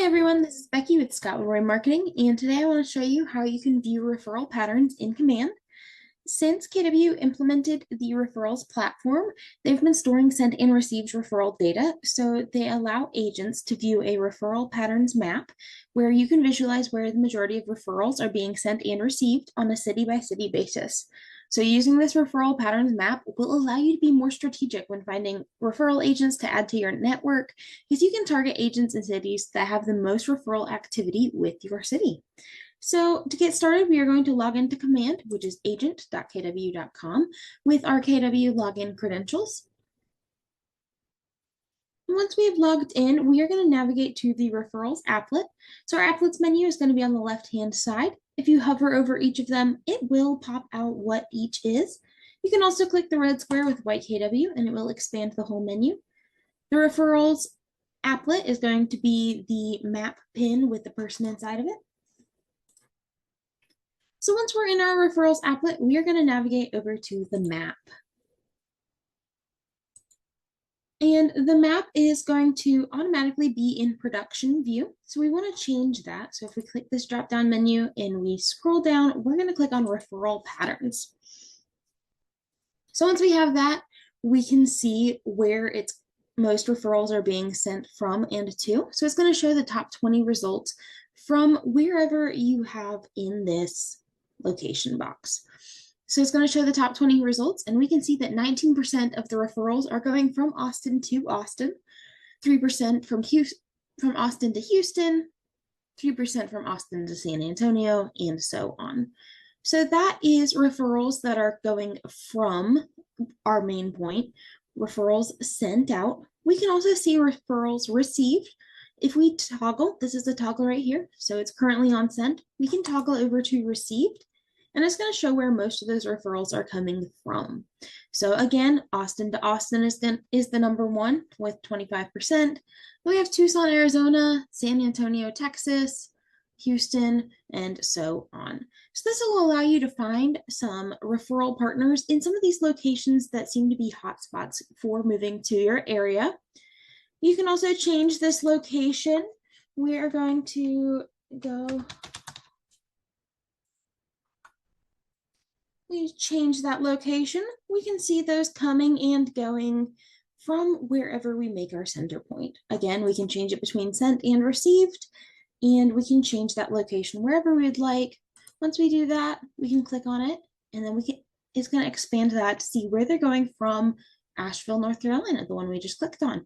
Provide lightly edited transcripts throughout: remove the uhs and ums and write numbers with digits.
Hi everyone, this is Becky with Scott Leroy Marketing, and today I want to show you how you can view referral patterns in Command. Since KW implemented the referrals platform, they've been storing sent and received referral data, so they allow agents to view a referral patterns map where you can visualize where the majority of referrals are being sent and received on a city-by-city basis. So using this referral patterns map will allow you to be more strategic when finding referral agents to add to your network, because you can target agents in cities that have the most referral activity with your city. So to get started, we are going to log into Command, which is agent.kw.com, with our KW login credentials. Once we have logged in, we are going to navigate to the referrals applet. So our applets menu is going to be on the left-hand side. If you hover over each of them, it will pop out what each is. You can also click the red square with white KW and it will expand the whole menu. The referrals applet is going to be the map pin with the person inside of it. So once we're in our referrals applet, we are going to navigate over to the map. And the map is going to automatically be in production view. So we want to change that. So if we click this drop-down menu and we scroll down, we're going to click on referral patterns. So once we have that, we can see where its most referrals are being sent from and to. So it's going to show the top 20 results from wherever you have in this location box. So it's going to show the top 20 results, and we can see that 19% of the referrals are going from Austin to Austin, 3% from Austin to Houston, 3% from Austin to San Antonio, and so on. So that is referrals that are going from our main point, referrals sent out. We can also see referrals received. If we toggle, this is the toggle right here, so it's currently on sent, we can toggle over to received, and it's going to show where most of those referrals are coming from. So again, Austin to Austin is the number one with 25%. We have Tucson, Arizona, San Antonio, Texas, Houston, and so on. So this will allow you to find some referral partners in some of these locations that seem to be hotspots for moving to your area. You can also change this location. We are going to go. We change that location. We can see those coming and going from wherever we make our center point. Again, we can change it between sent and received, and we can change that location wherever we'd like. Once we do that, we can click on it, and then it's going to expand that to see where they're going from Asheville, North Carolina, the one we just clicked on.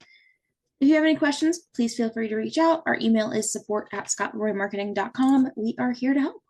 If you have any questions, please feel free to reach out. Our email is support@scottleroymarketing.com. We are here to help.